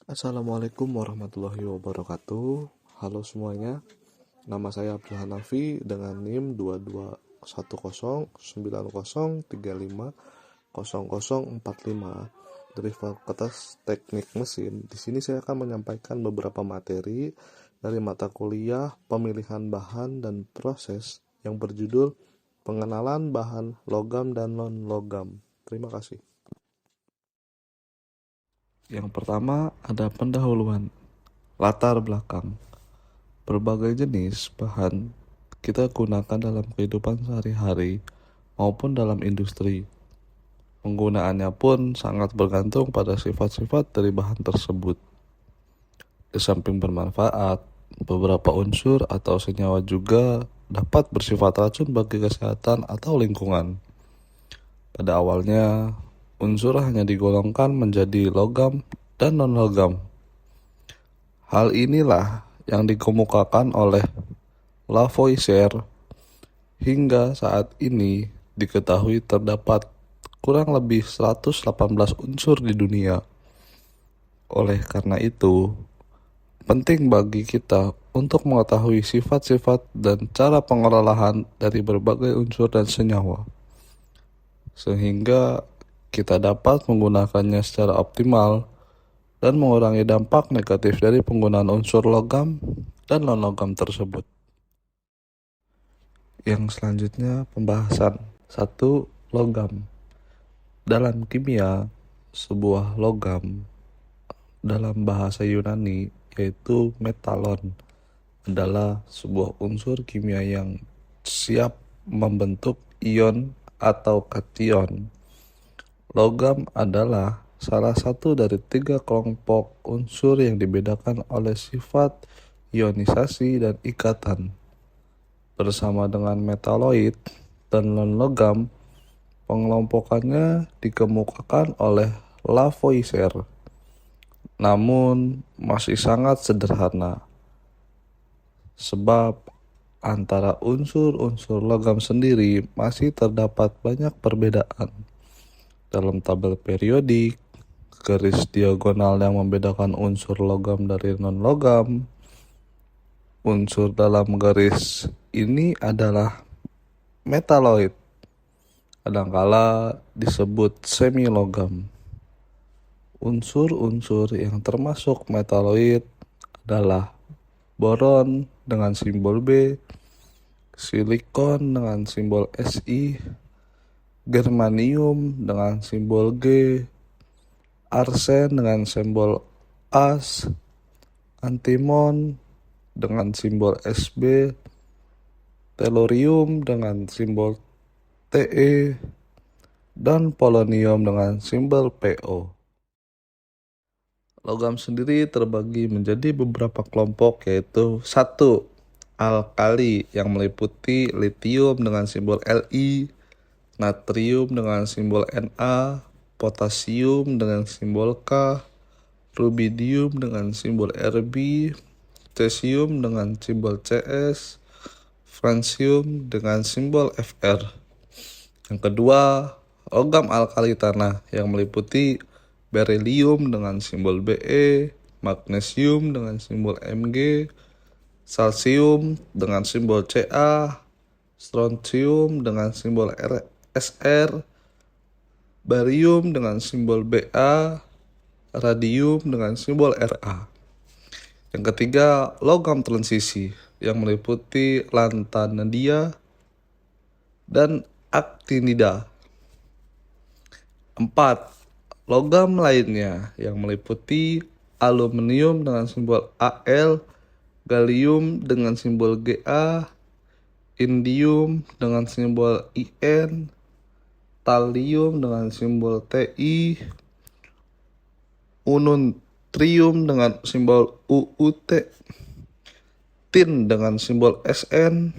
Assalamualaikum warahmatullahi wabarakatuh. Halo semuanya, nama saya Abdul Hanafi dengan NIM 221090350045 dari Fakultas Teknik Mesin. Di sini saya akan menyampaikan beberapa materi dari mata kuliah pemilihan bahan dan proses yang berjudul Pengenalan Bahan Logam dan Non-Logam. Terima kasih. Yang pertama ada pendahuluan, latar belakang. Berbagai jenis bahan kita gunakan dalam kehidupan sehari-hari maupun dalam industri. Penggunaannya pun sangat bergantung pada sifat-sifat dari bahan tersebut. Di samping bermanfaat, beberapa unsur atau senyawa juga dapat bersifat racun bagi kesehatan atau lingkungan. Pada awalnya, unsur hanya digolongkan menjadi logam dan non-logam. Hal inilah yang dikemukakan oleh Lavoisier. Hingga saat ini diketahui terdapat kurang lebih 118 unsur di dunia. Oleh karena itu, penting bagi kita untuk mengetahui sifat-sifat dan cara pengolahan dari berbagai unsur dan senyawa, sehingga kita dapat menggunakannya secara optimal dan mengurangi dampak negatif dari penggunaan unsur logam dan non-logam tersebut. Yang selanjutnya pembahasan 1. Logam. Dalam kimia, sebuah logam dalam bahasa Yunani yaitu metalon adalah sebuah unsur kimia yang siap membentuk ion atau kation. Logam adalah salah satu dari 3 kelompok unsur yang dibedakan oleh sifat ionisasi dan ikatan. Bersama dengan metaloid dan non-logam, pengelompokannya dikemukakan oleh Lavoisier, namun masih sangat sederhana, sebab antara unsur-unsur logam sendiri masih terdapat banyak perbedaan. Dalam tabel periodik, garis diagonal yang membedakan unsur logam dari non-logam, unsur dalam garis ini adalah metaloid, kadangkala disebut semi-logam. Unsur-unsur yang termasuk metaloid adalah boron dengan simbol B, silikon dengan simbol Si, germanium dengan simbol G, arsen dengan simbol As, antimon dengan simbol Sb, tellurium dengan simbol Te, dan polonium dengan simbol Po. Logam sendiri terbagi menjadi beberapa kelompok, yaitu 1. Alkali yang meliputi litium dengan simbol Li, natrium dengan simbol Na, potasium dengan simbol K, rubidium dengan simbol Rb, cesium dengan simbol Cs, francium dengan simbol Fr. Yang kedua, logam alkali tanah yang meliputi beryllium dengan simbol Be, magnesium dengan simbol Mg, salsium dengan simbol Ca, strontium dengan simbol Sr, barium dengan simbol Ba, radium dengan simbol Ra. Yang ketiga, logam transisi yang meliputi lantanadia dan actinida. 4. Logam lainnya yang meliputi aluminium dengan simbol Al, gallium dengan simbol Ga, indium dengan simbol In, thallium dengan simbol Ti, ununtrium dengan simbol UUT, tin dengan simbol Sn,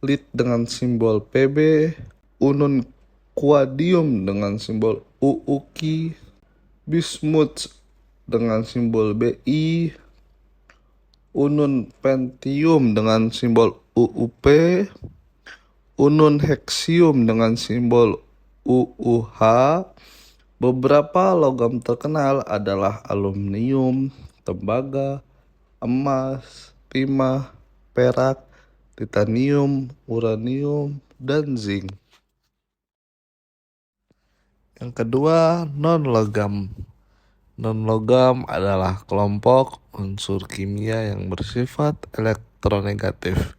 lead dengan simbol Pb, ununquadium dengan simbol UUQ, bismuth dengan simbol Bi, ununpentium dengan simbol UUP, ununhexium dengan simbol UUH, Beberapa logam terkenal adalah aluminium, tembaga, emas, timah, perak, titanium, uranium, dan zinc. Yang kedua, non-logam. Non-logam adalah kelompok unsur kimia yang bersifat elektronegatif,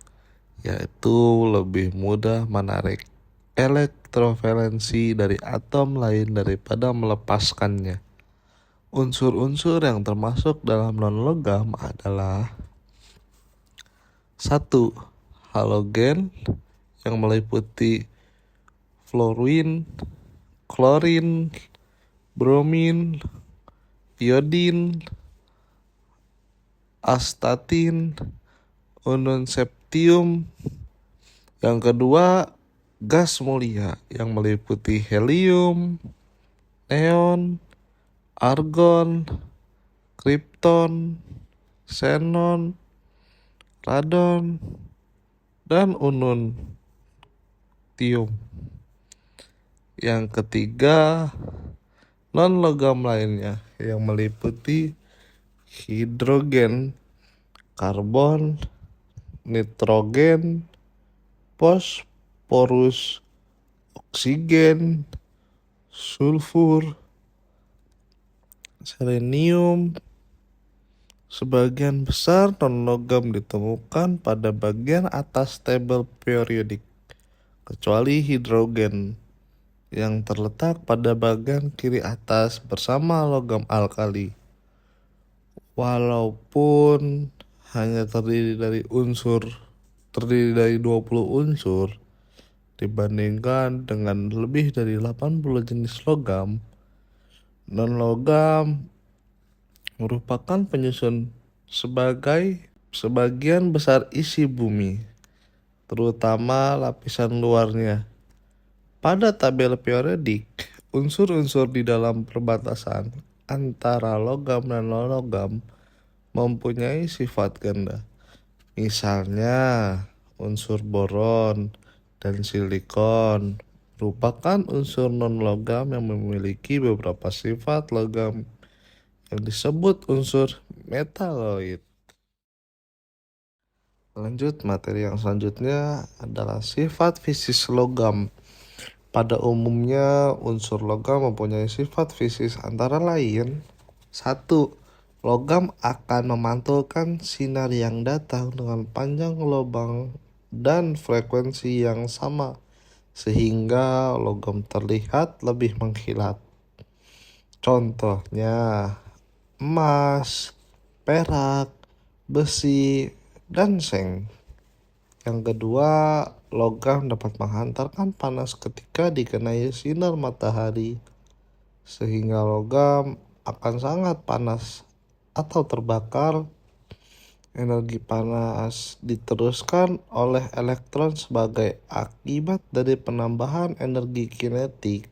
yaitu lebih mudah menarik elektrovalensi dari atom lain daripada melepaskannya. Unsur-unsur yang termasuk dalam non-logam adalah: 1. Halogen yang meliputi fluorine, klorin, bromin, iodin, astatin, unsur septium. Yang kedua, gas mulia yang meliputi helium, neon, argon, kripton, xenon, radon, dan ununtium. Yang ketiga, non-logam lainnya yang meliputi hidrogen, karbon, nitrogen, fosforus, oksigen, sulfur, selenium. Sebagian besar non-logam ditemukan pada bagian atas tabel periodik, kecuali hidrogen yang terletak pada bagian kiri atas bersama logam alkali. Walaupun hanya terdiri dari 20 unsur dibandingkan dengan lebih dari 80 jenis logam, non-logam merupakan penyusun sebagian besar isi bumi, terutama lapisan luarnya. Pada tabel periodik, unsur-unsur di dalam perbatasan antara logam dan non-logam mempunyai sifat ganda. Misalnya, unsur boron dan silikon merupakan unsur non-logam yang memiliki beberapa sifat logam yang disebut unsur metaloid. Lanjut, materi yang selanjutnya adalah sifat fisis logam. Pada umumnya, unsur logam mempunyai sifat fisis antara lain: 1. Logam akan memantulkan sinar yang datang dengan panjang gelombang dan frekuensi yang sama, sehingga logam terlihat lebih mengkilat. Contohnya, emas, perak, besi, dan seng. Yang kedua, logam dapat menghantarkan panas ketika dikenai sinar matahari, sehingga logam akan sangat panas atau terbakar. Energi panas diteruskan oleh elektron sebagai akibat dari penambahan energi kinetik.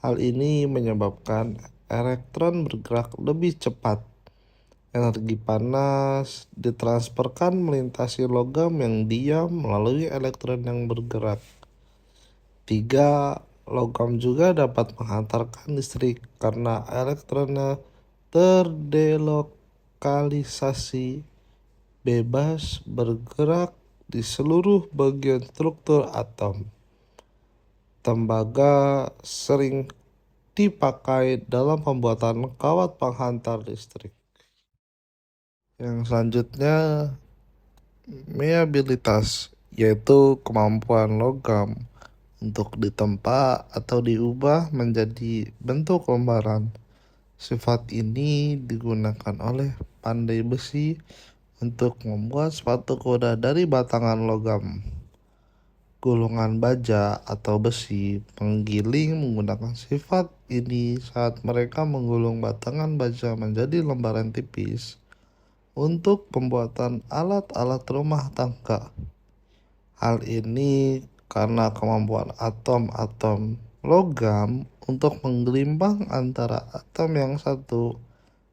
Hal ini menyebabkan elektron bergerak lebih cepat. Energi panas ditransferkan melintasi logam yang diam melalui elektron yang bergerak. 3. Logam juga dapat menghantarkan listrik karena elektronnya terdelokalisasi bebas bergerak di seluruh bagian struktur atom. Tembaga sering dipakai dalam pembuatan kawat penghantar listrik. Yang selanjutnya, meabilitas, yaitu kemampuan logam untuk ditempa atau diubah menjadi bentuk lembaran. Sifat ini digunakan oleh pandai besi untuk membuat sepatu kuda dari batangan logam. Gulungan baja atau besi penggiling menggunakan sifat ini saat mereka menggulung batangan baja menjadi lembaran tipis untuk pembuatan alat-alat rumah tangga. Hal ini karena kemampuan atom-atom logam untuk menggelimbang antara atom yang satu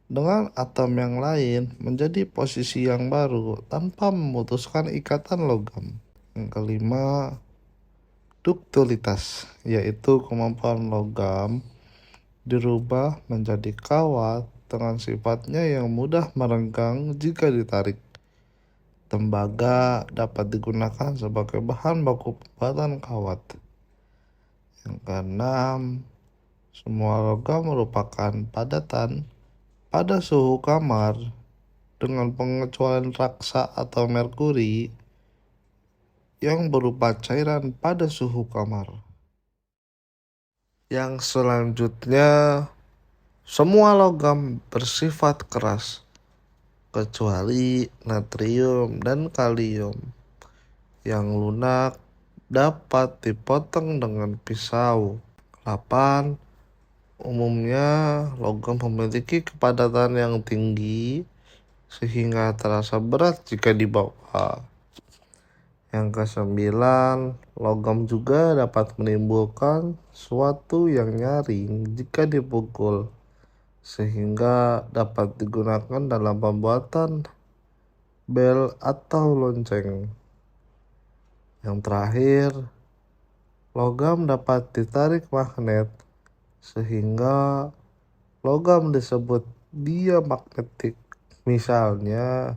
dengan atom yang lain menjadi posisi yang baru tanpa memutuskan ikatan logam. Yang kelima, duktilitas, yaitu kemampuan logam dirubah menjadi kawat dengan sifatnya yang mudah merenggang jika ditarik. Tembaga dapat digunakan sebagai bahan baku pembuatan kawat. Yang keenam, semua logam merupakan padatan pada suhu kamar dengan pengecualian raksa atau merkuri yang berupa cairan pada suhu kamar. Yang selanjutnya, semua logam bersifat keras, kecuali natrium dan kalium. Yang lunak dapat dipotong dengan pisau. 8. Umumnya, logam memiliki kepadatan yang tinggi sehingga terasa berat jika dibawa. Yang kesembilan, logam juga dapat menimbulkan suatu yang nyaring jika dipukul, sehingga dapat digunakan dalam pembuatan bel atau lonceng. Yang terakhir, logam dapat ditarik magnet, sehingga logam disebut diamagnetik, misalnya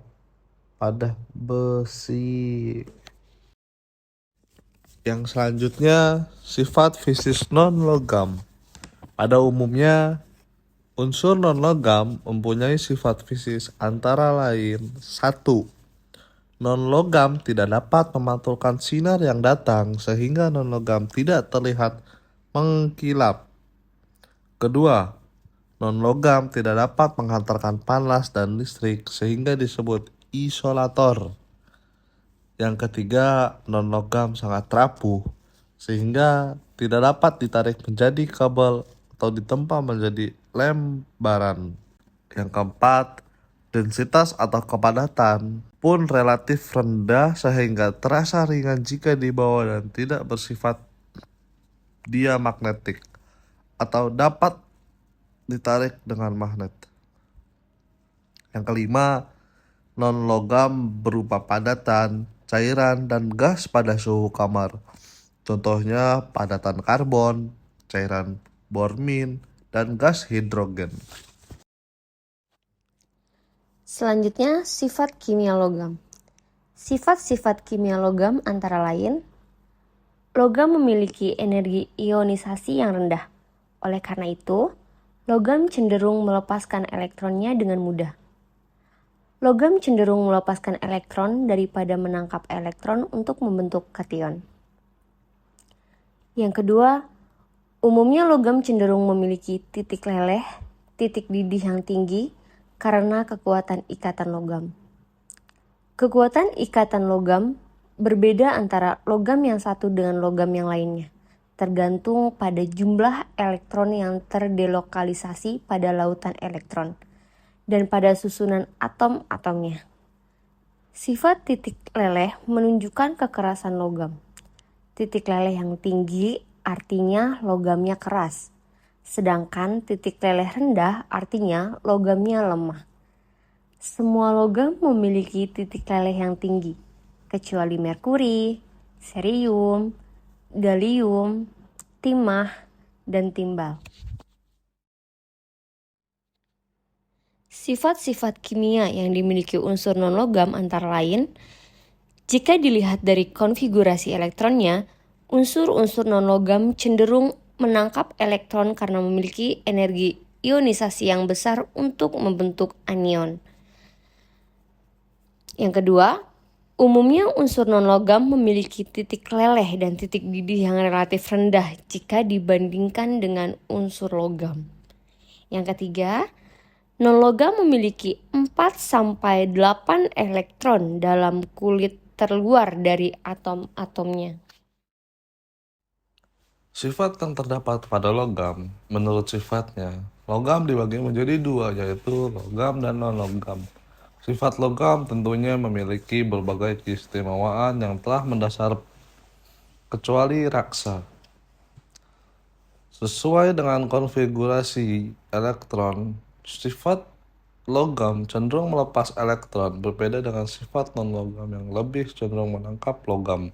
pada besi. Yang selanjutnya, sifat fisik non-logam. Pada umumnya, unsur non-logam mempunyai sifat fisik antara lain 1. Non-logam tidak dapat memantulkan sinar yang datang sehingga non-logam tidak terlihat mengkilap. Kedua, non-logam tidak dapat menghantarkan panas dan listrik sehingga disebut isolator. Yang ketiga, non-logam sangat rapuh sehingga tidak dapat ditarik menjadi kabel atau ditempa menjadi lembaran. Yang keempat, densitas atau kepadatan pun relatif rendah sehingga terasa ringan jika dibawa dan tidak bersifat diamagnetik atau dapat ditarik dengan magnet. Yang kelima, non-logam berupa padatan, cairan, dan gas pada suhu kamar. Contohnya padatan karbon, cairan bormin, dan gas hidrogen. Selanjutnya, sifat kimia logam. Sifat-sifat kimia logam antara lain, logam memiliki energi ionisasi yang rendah. Oleh karena itu, logam cenderung melepaskan elektronnya dengan mudah. Logam cenderung melepaskan elektron daripada menangkap elektron untuk membentuk kation. Yang kedua, umumnya logam cenderung memiliki titik leleh, titik didih yang tinggi karena kekuatan ikatan logam. Kekuatan ikatan logam berbeda antara logam yang satu dengan logam yang lainnya, tergantung pada jumlah elektron yang terdelokalisasi pada lautan elektron dan pada susunan atom-atomnya. Sifat titik leleh menunjukkan kekerasan logam. Titik leleh yang tinggi artinya logamnya keras, sedangkan titik leleh rendah artinya logamnya lemah. Semua logam memiliki titik leleh yang tinggi, kecuali merkuri, cerium, gallium, timah, dan timbal. Sifat-sifat kimia yang dimiliki unsur non-logam antara lain, jika dilihat dari konfigurasi elektronnya, unsur-unsur non-logam cenderung menangkap elektron karena memiliki energi ionisasi yang besar untuk membentuk anion. Yang kedua, umumnya unsur non-logam memiliki titik leleh dan titik didih yang relatif rendah jika dibandingkan dengan unsur logam. Yang ketiga, non-logam memiliki 4-8 elektron dalam kulit terluar dari atom-atomnya. Sifat yang terdapat pada logam, menurut sifatnya, logam dibagi menjadi dua, yaitu logam dan non-logam. Sifat logam tentunya memiliki berbagai keistimewaan yang telah mendasar kecuali raksa. Sesuai dengan konfigurasi elektron, sifat logam cenderung melepas elektron, berbeda dengan sifat non-logam yang lebih cenderung menangkap logam.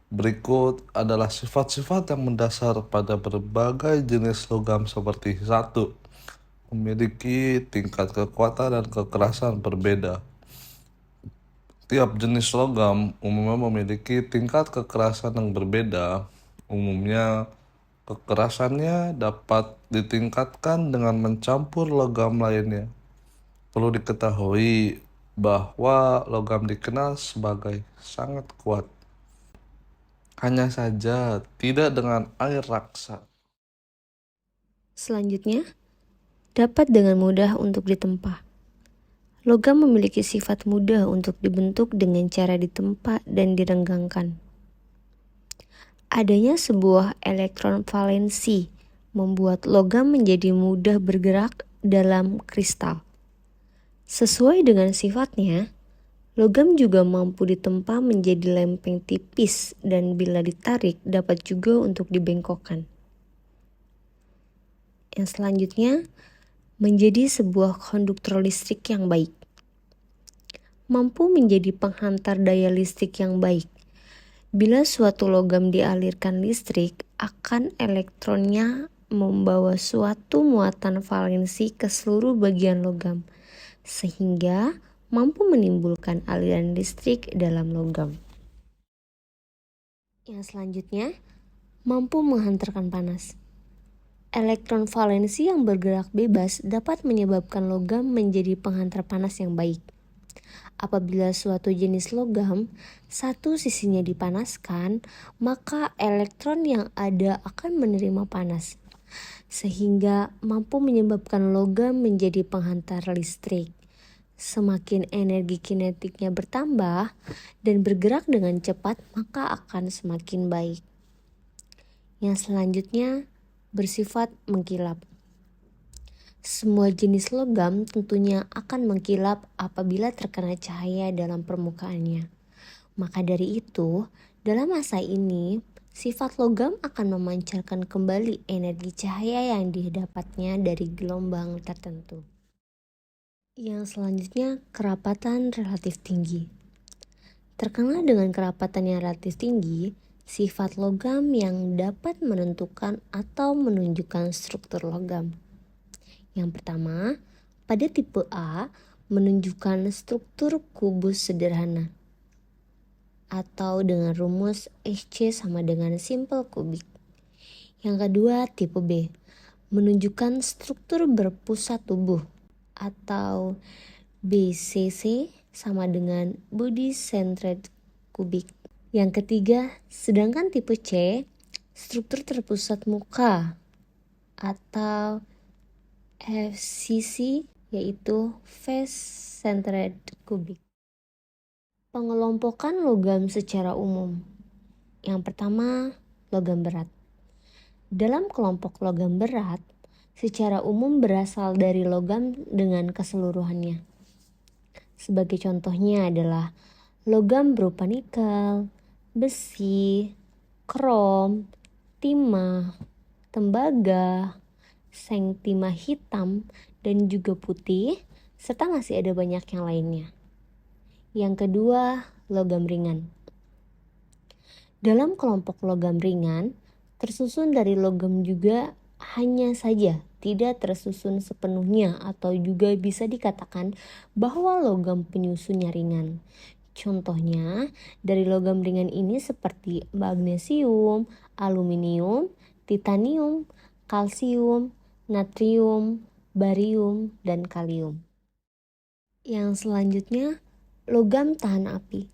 Berikut adalah sifat-sifat yang mendasar pada berbagai jenis logam seperti: 1. Memiliki tingkat kekuatan dan kekerasan berbeda. Tiap jenis logam umumnya memiliki tingkat kekerasan yang berbeda. Umumnya, kekerasannya dapat ditingkatkan dengan mencampur logam lainnya. Perlu diketahui bahwa logam dikenal sebagai sangat kuat. Hanya saja tidak dengan air raksa. Selanjutnya, dapat dengan mudah untuk ditempa. Logam memiliki sifat mudah untuk dibentuk dengan cara ditempa dan direnggangkan. Adanya sebuah elektron valensi membuat logam menjadi mudah bergerak dalam kristal. Sesuai dengan sifatnya, logam juga mampu ditempa menjadi lempeng tipis dan bila ditarik dapat juga untuk dibengkokkan. Yang selanjutnya, menjadi sebuah konduktor listrik yang baik. Mampu menjadi penghantar daya listrik yang baik. Bila suatu logam dialirkan listrik, akan elektronnya membawa suatu muatan valensi ke seluruh bagian logam, sehingga mampu menimbulkan aliran listrik dalam logam. Yang selanjutnya, mampu menghantarkan panas. Elektron valensi yang bergerak bebas dapat menyebabkan logam menjadi penghantar panas yang baik. Apabila suatu jenis logam, satu sisinya dipanaskan, maka elektron yang ada akan menerima panas, sehingga mampu menyebabkan logam menjadi penghantar listrik. Semakin energi kinetiknya bertambah dan bergerak dengan cepat, maka akan semakin baik. Yang selanjutnya, bersifat mengkilap. Semua jenis logam tentunya akan mengkilap apabila terkena cahaya dalam permukaannya. Maka dari itu, dalam masa ini, sifat logam akan memancarkan kembali energi cahaya yang didapatnya dari gelombang tertentu. Yang selanjutnya, kerapatan relatif tinggi. Terkenal dengan kerapatan yang relatif tinggi, sifat logam yang dapat menentukan atau menunjukkan struktur logam. Yang pertama, pada tipe A menunjukkan struktur kubus sederhana atau dengan rumus Hc sama dengan simpel kubik. Yang kedua, tipe B menunjukkan struktur berpusat tubuh atau BCC sama dengan body centered kubik. Yang ketiga, sedangkan tipe C struktur terpusat muka atau FCC yaitu face centered kubik. Pengelompokan logam secara umum. Yang pertama, logam berat. Dalam kelompok logam berat, secara umum berasal dari logam dengan keseluruhannya. Sebagai contohnya adalah logam berupa nikel, besi, krom, timah, tembaga, seng timah hitam, dan juga putih, serta masih ada banyak yang lainnya. Yang kedua, logam ringan. Dalam kelompok logam ringan, tersusun dari logam juga hanya saja tidak tersusun sepenuhnya atau juga bisa dikatakan bahwa logam penyusunnya ringan. Contohnya dari logam ringan ini seperti magnesium, aluminium, titanium, kalsium, natrium, barium, dan kalium. Yang selanjutnya, logam tahan api.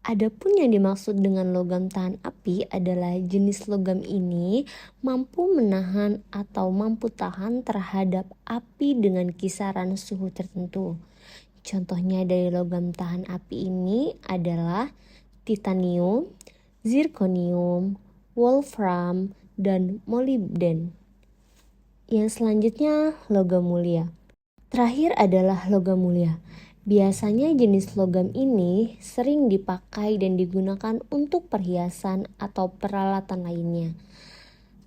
Adapun yang dimaksud dengan logam tahan api adalah jenis logam ini mampu menahan atau mampu tahan terhadap api dengan kisaran suhu tertentu. Contohnya dari logam tahan api ini adalah titanium, zirconium, wolfram, dan molybden. Yang selanjutnya, logam mulia. Terakhir adalah logam mulia. Biasanya jenis logam ini sering dipakai dan digunakan untuk perhiasan atau peralatan lainnya.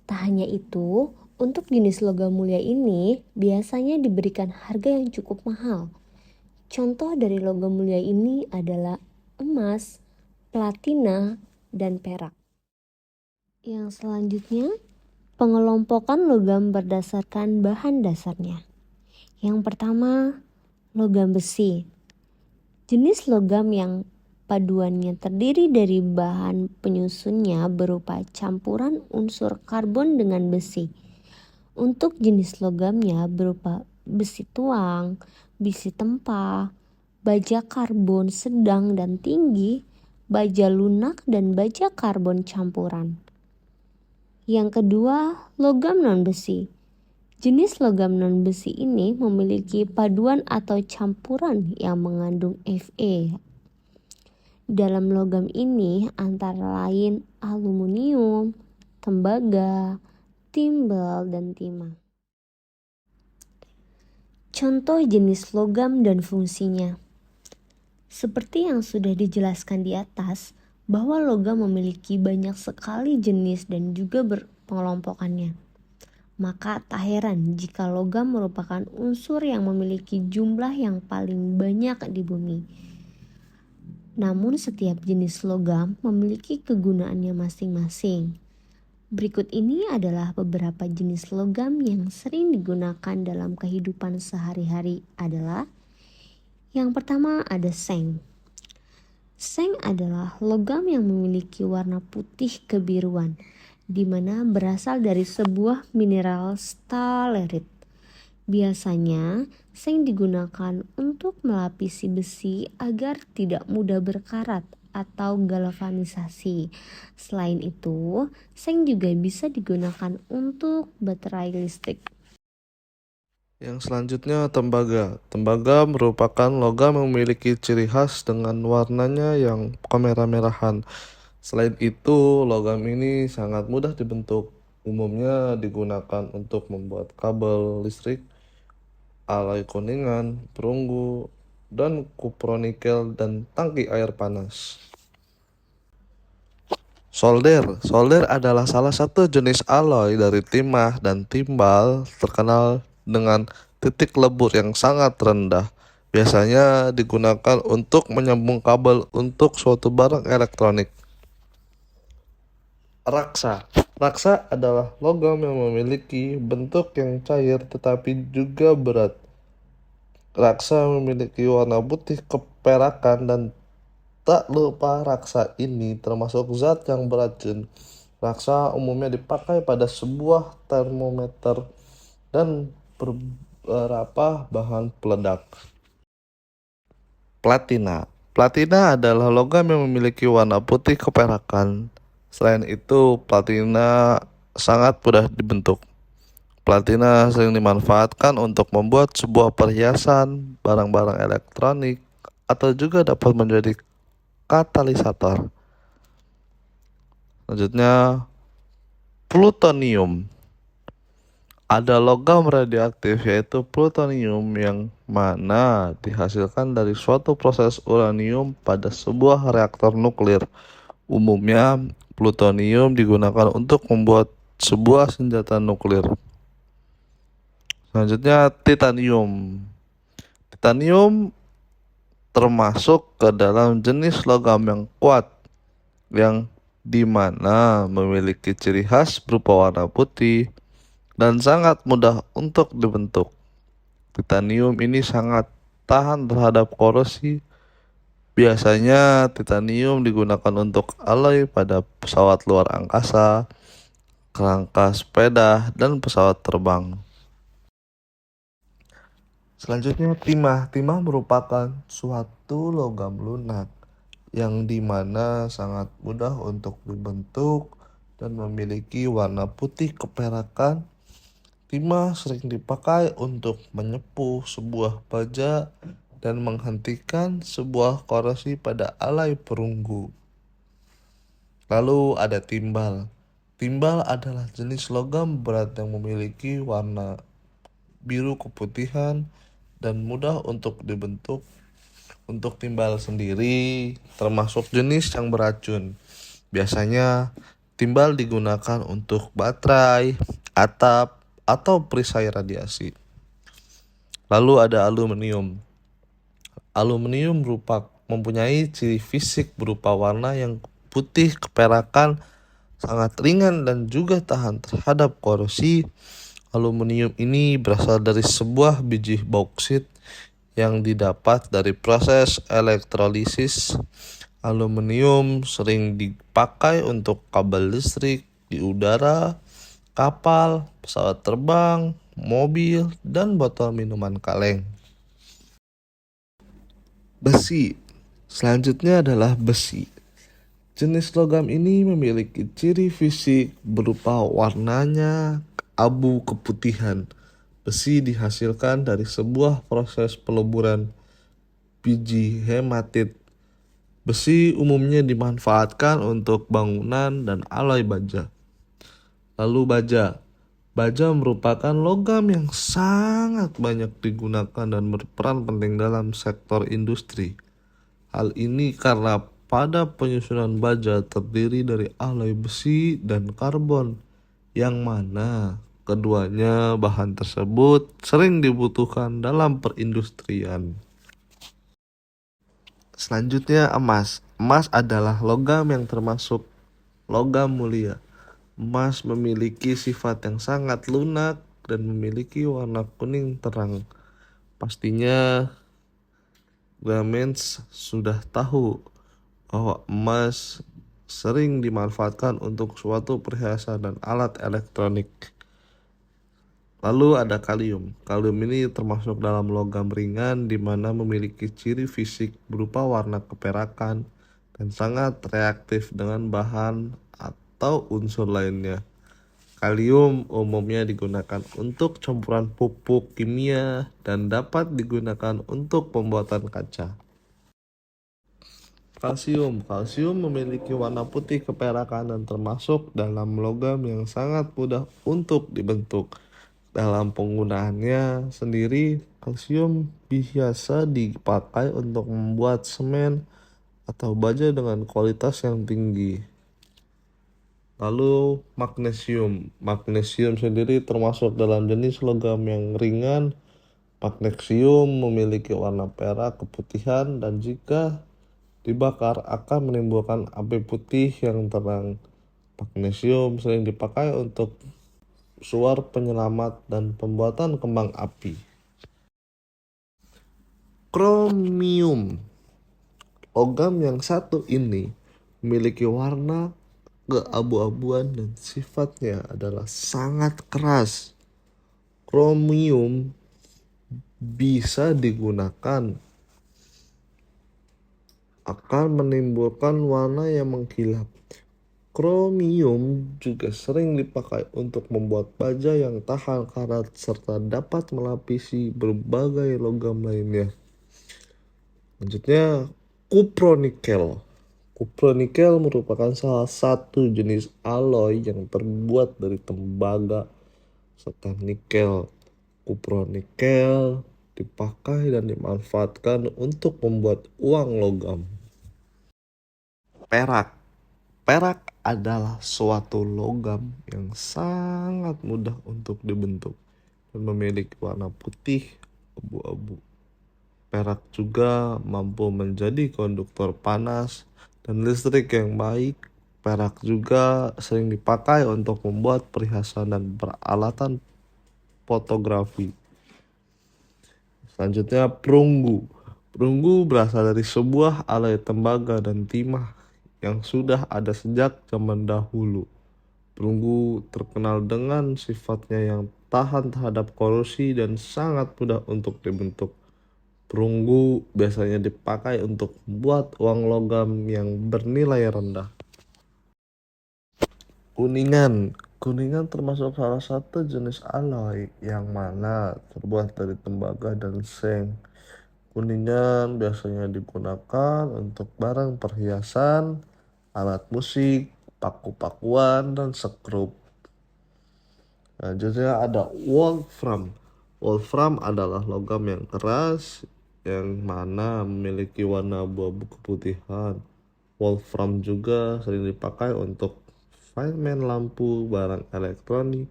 Tak hanya itu, untuk jenis logam mulia ini biasanya diberikan harga yang cukup mahal. Contoh dari logam mulia ini adalah emas, platina, dan perak. Yang selanjutnya, pengelompokan logam berdasarkan bahan dasarnya. Yang pertama, logam besi. Jenis logam yang paduannya terdiri dari bahan penyusunnya berupa campuran unsur karbon dengan besi. Untuk jenis logamnya berupa besi tuang, besi tempa, baja karbon sedang dan tinggi, baja lunak, dan baja karbon campuran. Yang kedua, logam non-besi. Jenis logam non-besi ini memiliki paduan atau campuran yang mengandung Fe. Dalam logam ini antara lain aluminium, tembaga, timbal, dan timah. Contoh jenis logam dan fungsinya. Seperti yang sudah dijelaskan di atas, bahwa logam memiliki banyak sekali jenis dan juga pengelompokannya. Maka tak heran jika logam merupakan unsur yang memiliki jumlah yang paling banyak di bumi. Namun setiap jenis logam memiliki kegunaannya masing-masing. Berikut ini adalah beberapa jenis logam yang sering digunakan dalam kehidupan sehari-hari adalah: yang pertama ada seng. Seng adalah logam yang memiliki warna putih kebiruan, di mana berasal dari sebuah mineral stalerit. Biasanya, seng digunakan untuk melapisi besi agar tidak mudah berkarat atau galvanisasi. Selain itu, seng juga bisa digunakan untuk baterai listrik. Yang selanjutnya tembaga. Tembaga merupakan logam yang memiliki ciri khas dengan warnanya yang kemerah-merahan. Selain itu, logam ini sangat mudah dibentuk. Umumnya digunakan untuk membuat kabel listrik, alai kuningan, perunggu, dan kupronikel dan tangki air panas. Solder adalah salah satu jenis alloy dari timah dan timbal terkenal dengan titik lebur yang sangat rendah. Biasanya digunakan untuk menyambung kabel untuk suatu barang elektronik. Raksa adalah logam yang memiliki bentuk yang cair tetapi juga berat. Raksa memiliki warna putih keperakan dan tak lupa raksa ini termasuk zat yang beracun. Raksa umumnya dipakai pada sebuah termometer dan beberapa bahan peledak. Platina adalah logam yang memiliki warna putih keperakan. Selain itu, platina sangat mudah dibentuk. Platina sering dimanfaatkan untuk membuat sebuah perhiasan, barang-barang elektronik, atau juga dapat menjadi katalisator. Selanjutnya, plutonium. Ada logam radioaktif yaitu plutonium yang mana dihasilkan dari suatu proses uranium pada sebuah reaktor nuklir. Umumnya, plutonium digunakan untuk membuat sebuah senjata nuklir. Selanjutnya, titanium. Titanium termasuk ke dalam jenis logam yang kuat, yang dimana memiliki ciri khas berupa warna putih dan sangat mudah untuk dibentuk. Titanium ini sangat tahan terhadap korosi. Biasanya titanium digunakan untuk alloy pada pesawat luar angkasa, kerangka sepeda, dan pesawat terbang. Selanjutnya timah. Timah merupakan suatu logam lunak yang dimana sangat mudah untuk dibentuk dan memiliki warna putih keperakan. Timah sering dipakai untuk menyepuh sebuah baja dan menghentikan sebuah korosi pada alai perunggu. Lalu ada timbal. Timbal adalah jenis logam berat yang memiliki warna biru keputihan dan mudah untuk dibentuk. Untuk timbal sendiri termasuk jenis yang beracun. Biasanya timbal digunakan untuk baterai, atap, atau perisai radiasi. Lalu ada aluminium. Aluminium mempunyai ciri fisik berupa warna yang putih keperakan sangat ringan dan juga tahan terhadap korosi. Aluminium ini berasal dari sebuah biji bauksit yang didapat dari proses elektrolisis. Aluminium sering dipakai untuk kabel listrik di udara, kapal, pesawat terbang, mobil, dan botol minuman kaleng. Besi. Selanjutnya adalah besi. Jenis logam ini memiliki ciri fisik berupa warnanya abu keputihan. Besi dihasilkan dari sebuah proses peluburan biji hematit. Besi umumnya dimanfaatkan untuk bangunan dan alloy baja. Lalu baja. Baja merupakan logam yang sangat banyak digunakan dan berperan penting dalam sektor industri. Hal ini karena pada penyusunan baja terdiri dari alloy besi dan karbon, yang mana keduanya bahan tersebut sering dibutuhkan dalam perindustrian. Selanjutnya emas. Emas adalah logam yang termasuk logam mulia. Emas memiliki sifat yang sangat lunak dan memiliki warna kuning terang. Pastinya Gamens sudah tahu bahwa emas sering dimanfaatkan untuk suatu perhiasan dan alat elektronik. Lalu ada kalium. Kalium ini termasuk dalam logam ringan di mana memiliki ciri fisik berupa warna keperakan dan sangat reaktif dengan bahan atau unsur lainnya. Kalium umumnya digunakan untuk campuran pupuk kimia dan dapat digunakan untuk pembuatan kaca. Kalsium. Kalsium memiliki warna putih keperakan dan termasuk dalam logam yang sangat mudah untuk dibentuk. Dalam penggunaannya sendiri, kalsium biasa dipakai untuk membuat semen atau baja dengan kualitas yang tinggi. Lalu magnesium. Magnesium sendiri termasuk dalam jenis logam yang ringan. Magnesium memiliki warna perak keputihan dan jika dibakar akan menimbulkan api putih yang terang. Magnesium sering dipakai untuk suar penyelamat dan pembuatan kembang api. Kromium. Logam yang satu ini memiliki warna keabu-abuan dan sifatnya adalah sangat keras. Kromium bisa digunakan akan menimbulkan warna yang mengkilap. Kromium juga sering dipakai untuk membuat baja yang tahan karat serta dapat melapisi berbagai logam lainnya. Selanjutnya, kupronikel. Kupronikel merupakan salah satu jenis alloy yang terbuat dari tembaga serta nikel. Kupronikel dipakai dan dimanfaatkan untuk membuat uang logam. Perak. Perak adalah suatu logam yang sangat mudah untuk dibentuk dan memiliki warna putih abu-abu. Perak juga mampu menjadi konduktor panas dan listrik yang baik. Perak juga sering dipakai untuk membuat perhiasan dan peralatan fotografi. Selanjutnya perunggu. Perunggu berasal dari sebuah alloy tembaga dan timah yang sudah ada sejak zaman dahulu. Perunggu terkenal dengan sifatnya yang tahan terhadap korosi dan sangat mudah untuk dibentuk. Perunggu biasanya dipakai untuk membuat uang logam yang bernilai rendah. Kuningan. Kuningan termasuk salah satu jenis alloy yang mana terbuat dari tembaga dan seng. Kuningan biasanya digunakan untuk barang perhiasan, alat musik, paku-pakuan, dan sekrup. Selanjutnya ada wolfram. Wolfram adalah logam yang keras yang mana memiliki warna abu-abu keputihan. Wolfram juga sering dipakai untuk filamen lampu, barang elektronik,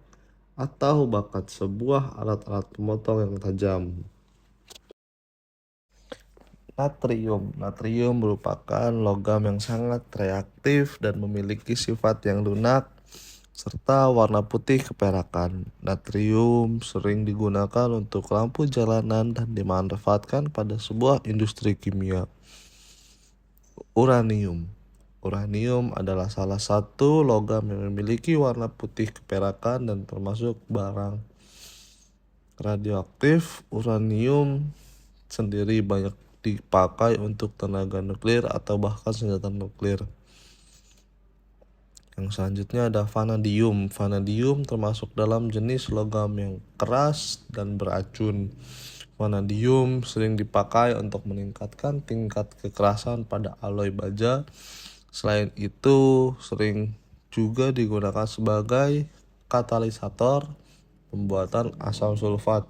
atau bahkan sebuah alat-alat pemotong yang tajam. Natrium. Natrium merupakan logam yang sangat reaktif dan memiliki sifat yang lunak serta warna putih keperakan. Natrium sering digunakan untuk lampu jalanan dan dimanfaatkan pada sebuah industri kimia. Uranium. Uranium adalah salah satu logam yang memiliki warna putih keperakan dan termasuk barang radioaktif. Uranium sendiri banyak dipakai untuk tenaga nuklir atau bahkan senjata nuklir. Yang selanjutnya ada vanadium. Vanadium termasuk dalam jenis logam yang keras dan beracun. Vanadium sering dipakai untuk meningkatkan tingkat kekerasan pada alloy baja. Selain itu, sering juga digunakan sebagai katalisator pembuatan asam sulfat.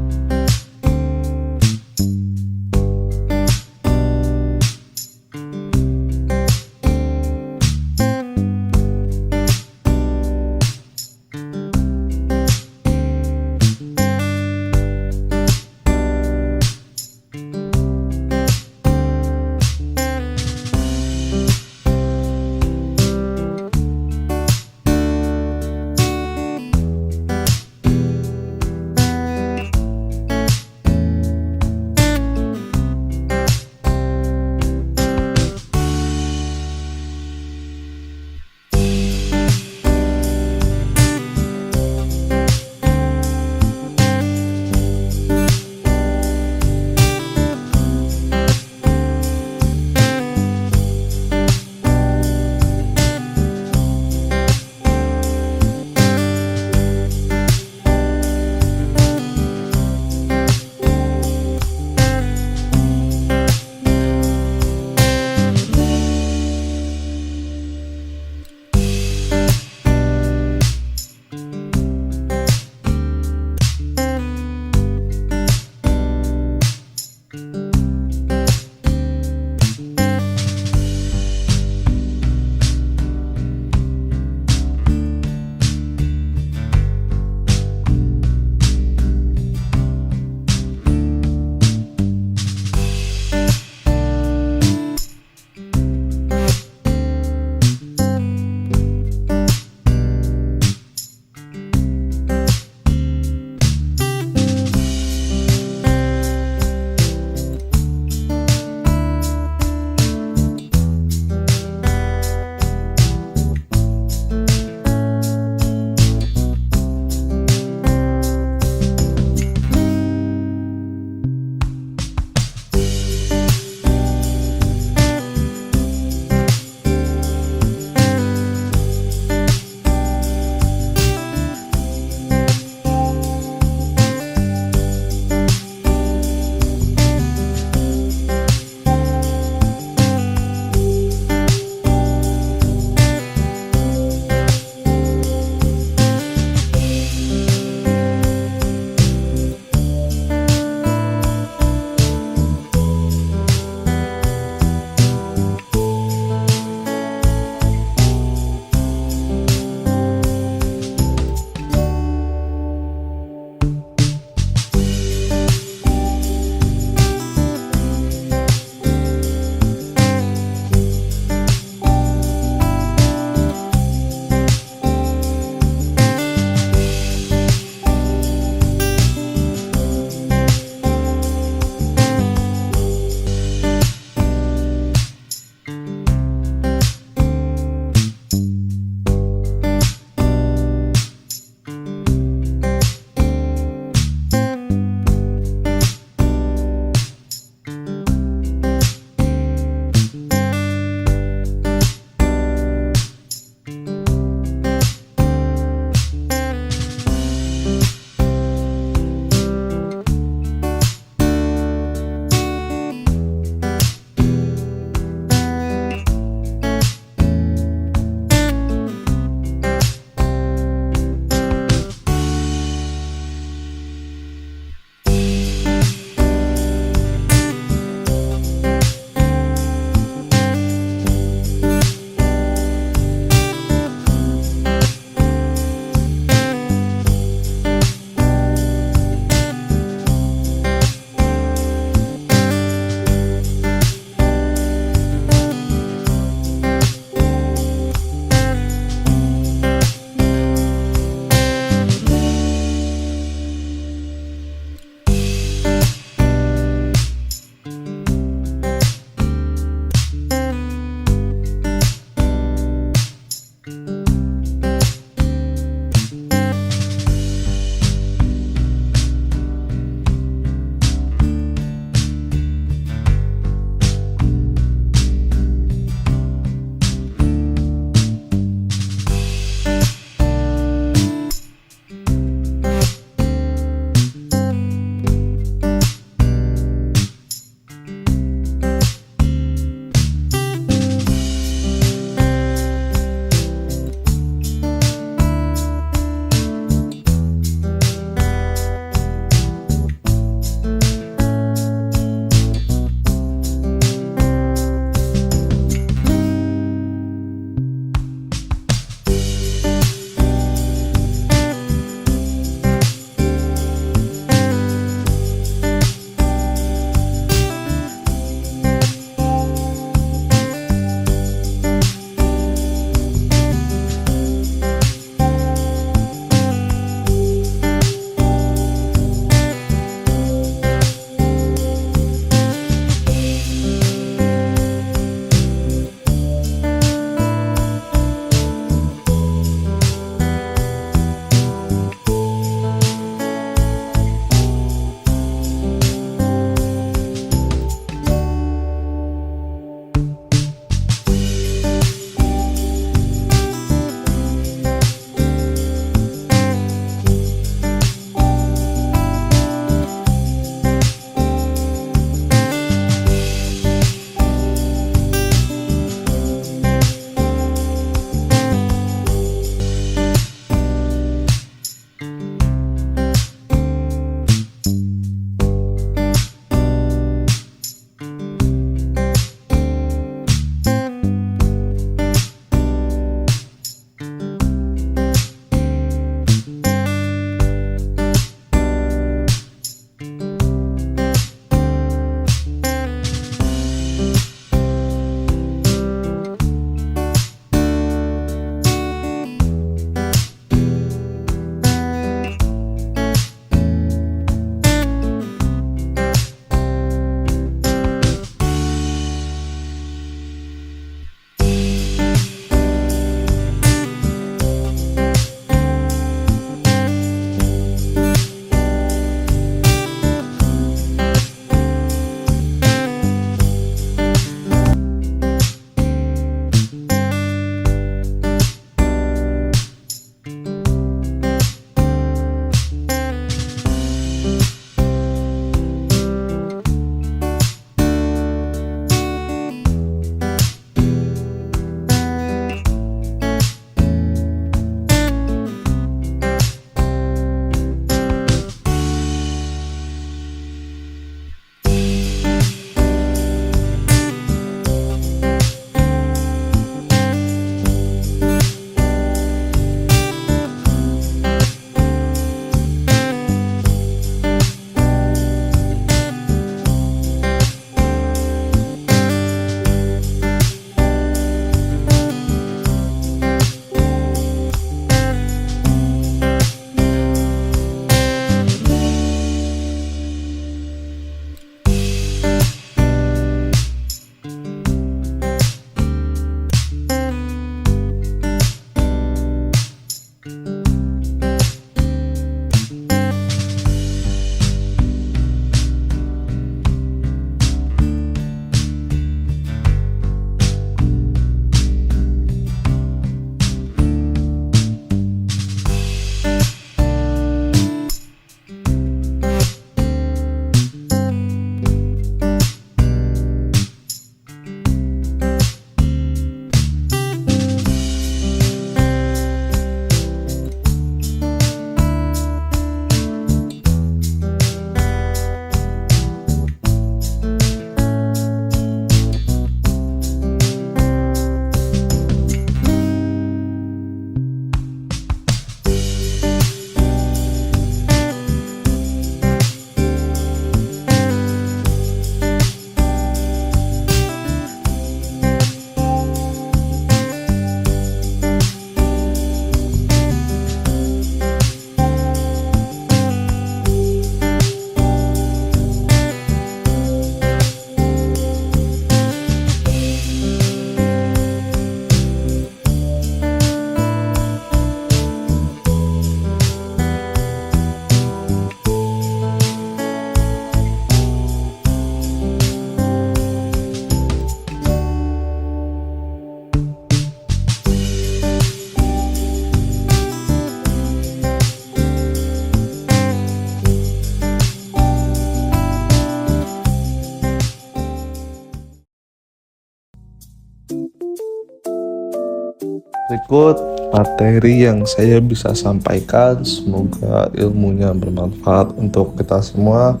Berikut materi yang saya bisa sampaikan, semoga ilmunya bermanfaat untuk kita semua.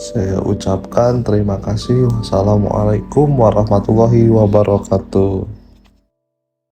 Saya ucapkan terima kasih. Wassalamualaikum warahmatullahi wabarakatuh.